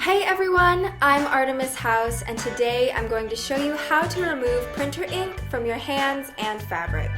Hey everyone, I'm Artemis House, and today I'm going to show you how to remove printer ink from your hands and fabric.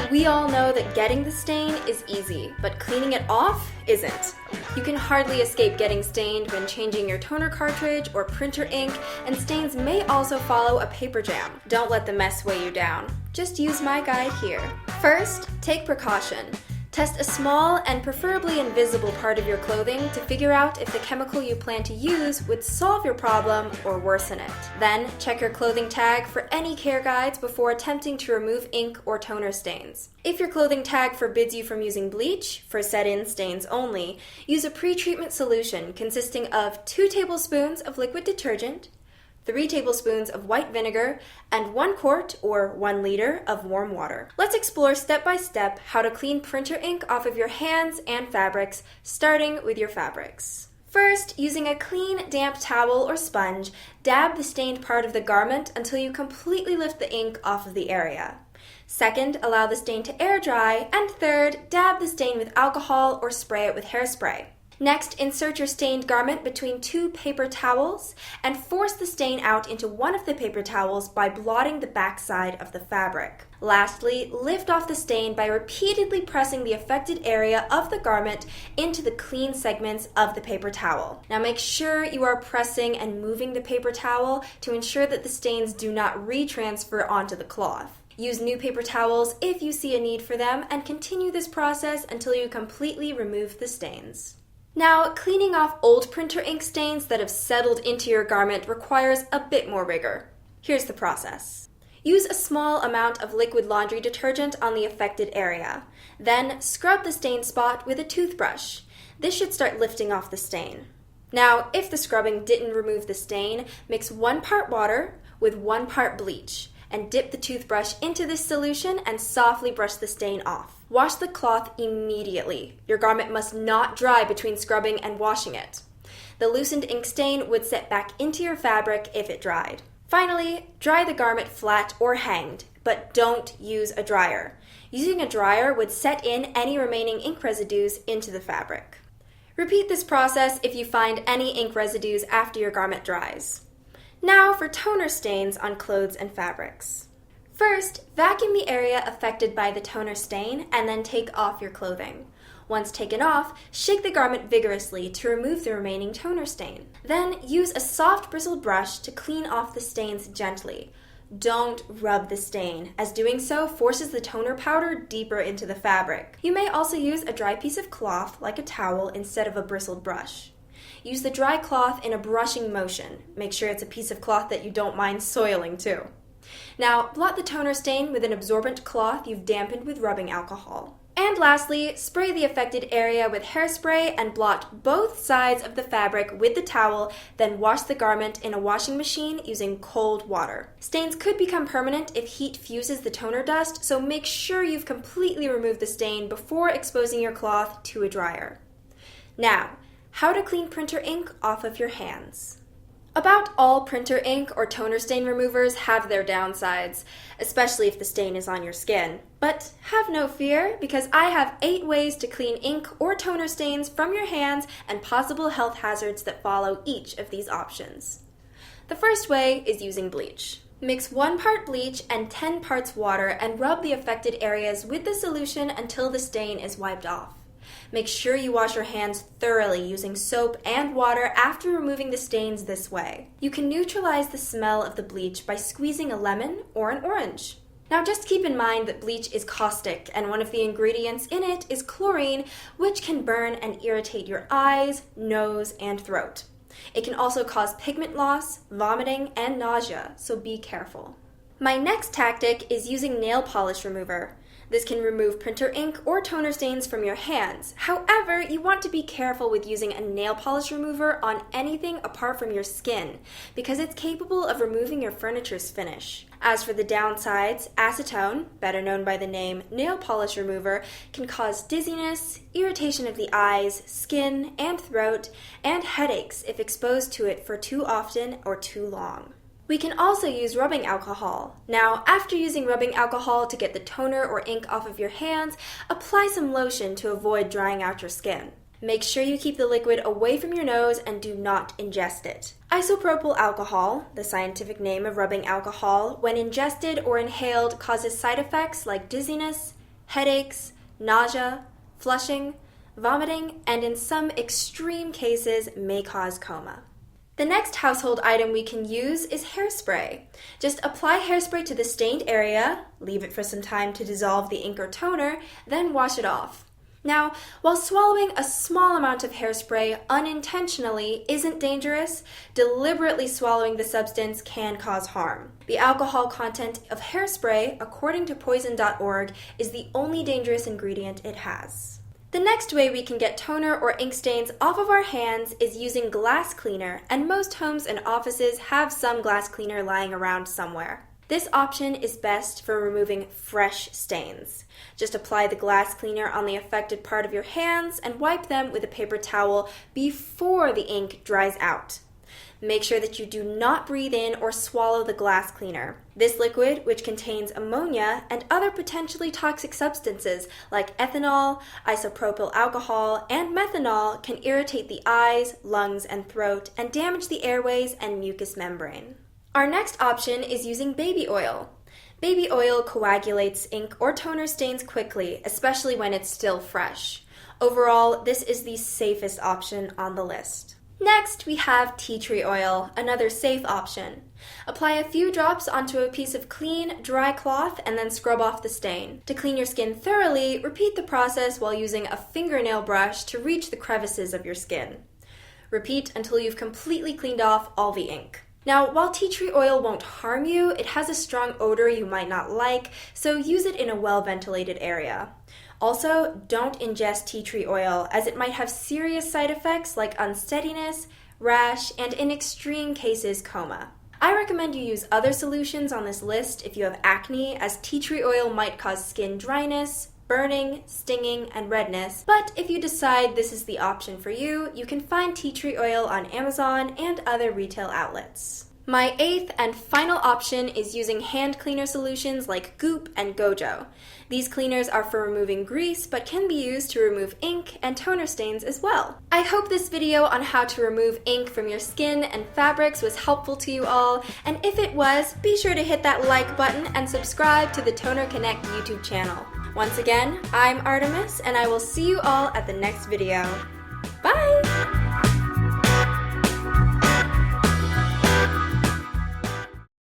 We all know that getting the stain is easy, but cleaning it off isn't. You can hardly escape getting stained when changing your toner cartridge or printer ink, and stains may also follow a paper jam. Don't let the mess weigh you down. Just use my guide here. First, take precaution. Test a small and preferably invisible part of your clothing to figure out if the chemical you plan to use would solve your problem or worsen it. Then, check your clothing tag for any care guides before attempting to remove ink or toner stains. If your clothing tag forbids you from using bleach, for set-in stains only, use a pretreatment solution consisting of 2 tablespoons of liquid detergent, 3 tablespoons of white vinegar, and 1 quart or 1 liter of warm water. Let's explore step by step how to clean printer ink off of your hands and fabrics, starting with your fabrics. First, using a clean, damp towel or sponge, dab the stained part of the garment until you completely lift the ink off of the area. Second, allow the stain to air dry, and third, dab the stain with alcohol or spray it with hairspray. Next, insert your stained garment between 2 paper towels and force the stain out into one of the paper towels by blotting the back side of the fabric. Lastly, lift off the stain by repeatedly pressing the affected area of the garment into the clean segments of the paper towel. Now make sure you are pressing and moving the paper towel to ensure that the stains do not retransfer onto the cloth. Use new paper towels if you see a need for them, and continue this process until you completely remove the stains. Now, cleaning off old printer ink stains that have settled into your garment requires a bit more rigor. Here's the process. Use a small amount of liquid laundry detergent on the affected area. Then, scrub the stained spot with a toothbrush. This should start lifting off the stain. Now, if the scrubbing didn't remove the stain, mix 1 part water with 1 part bleach, and dip the toothbrush into this solution and softly brush the stain off. Wash the cloth immediately. Your garment must not dry between scrubbing and washing it. The loosened ink stain would set back into your fabric if it dried. Finally, dry the garment flat or hanged, but don't use a dryer. Using a dryer would set in any remaining ink residues into the fabric. Repeat this process if you find any ink residues after your garment dries. Now for toner stains on clothes and fabrics. First, vacuum the area affected by the toner stain and then take off your clothing. Once taken off, shake the garment vigorously to remove the remaining toner stain. Then use a soft bristled brush to clean off the stains gently. Don't rub the stain, as doing so forces the toner powder deeper into the fabric. You may also use a dry piece of cloth, like a towel, instead of a bristled brush. Use the dry cloth in a brushing motion. Make sure it's a piece of cloth that you don't mind soiling too. Now, blot the toner stain with an absorbent cloth you've dampened with rubbing alcohol. And lastly, spray the affected area with hairspray and blot both sides of the fabric with the towel, then wash the garment in a washing machine using cold water. Stains could become permanent if heat fuses the toner dust, so make sure you've completely removed the stain before exposing your cloth to a dryer. Now, how to clean printer ink off of your hands. About all printer ink or toner stain removers have their downsides, especially if the stain is on your skin. But have no fear, because I have 8 ways to clean ink or toner stains from your hands and possible health hazards that follow each of these options. The first way is using bleach. Mix 1 part bleach and 10 parts water and rub the affected areas with the solution until the stain is wiped off. Make sure you wash your hands thoroughly using soap and water after removing the stains this way. You can neutralize the smell of the bleach by squeezing a lemon or an orange. Now just keep in mind that bleach is caustic, and one of the ingredients in it is chlorine, which can burn and irritate your eyes, nose, and throat. It can also cause pigment loss, vomiting, and nausea, so be careful. My next tactic is using nail polish remover. This can remove printer ink or toner stains from your hands. However, you want to be careful with using a nail polish remover on anything apart from your skin, because it's capable of removing your furniture's finish. As for the downsides, acetone, better known by the name nail polish remover, can cause dizziness, irritation of the eyes, skin, and throat, and headaches if exposed to it for too often or too long. We can also use rubbing alcohol. Now, after using rubbing alcohol to get the toner or ink off of your hands, apply some lotion to avoid drying out your skin. Make sure you keep the liquid away from your nose and do not ingest it. Isopropyl alcohol, the scientific name of rubbing alcohol, when ingested or inhaled causes side effects like dizziness, headaches, nausea, flushing, vomiting, and in some extreme cases may cause coma. The next household item we can use is hairspray. Just apply hairspray to the stained area, leave it for some time to dissolve the ink or toner, then wash it off. Now, while swallowing a small amount of hairspray unintentionally isn't dangerous, deliberately swallowing the substance can cause harm. The alcohol content of hairspray, according to poison.org, is the only dangerous ingredient it has. The next way we can get toner or ink stains off of our hands is using glass cleaner, and most homes and offices have some glass cleaner lying around somewhere. This option is best for removing fresh stains. Just apply the glass cleaner on the affected part of your hands and wipe them with a paper towel before the ink dries out. Make sure that you do not breathe in or swallow the glass cleaner. This liquid, which contains ammonia and other potentially toxic substances like ethanol, isopropyl alcohol, and methanol, can irritate the eyes, lungs, and throat and damage the airways and mucous membrane. Our next option is using baby oil. Baby oil coagulates ink or toner stains quickly, especially when it's still fresh. Overall, this is the safest option on the list. Next, we have tea tree oil, another safe option. Apply a few drops onto a piece of clean, dry cloth and then scrub off the stain. To clean your skin thoroughly, repeat the process while using a fingernail brush to reach the crevices of your skin. Repeat until you've completely cleaned off all the ink. Now, while tea tree oil won't harm you, it has a strong odor you might not like, so use it in a well-ventilated area. Also, don't ingest tea tree oil, as it might have serious side effects like unsteadiness, rash, and in extreme cases, coma. I recommend you use other solutions on this list if you have acne, as tea tree oil might cause skin dryness, burning, stinging, and redness, but if you decide this is the option for you, you can find tea tree oil on Amazon and other retail outlets. My eighth and final option is using hand cleaner solutions like Goop and Gojo. These cleaners are for removing grease, but can be used to remove ink and toner stains as well. I hope this video on how to remove ink from your skin and fabrics was helpful to you all, and if it was, be sure to hit that like button and subscribe to the Toner Connect YouTube channel. Once again, I'm Artemis, and I will see you all at the next video.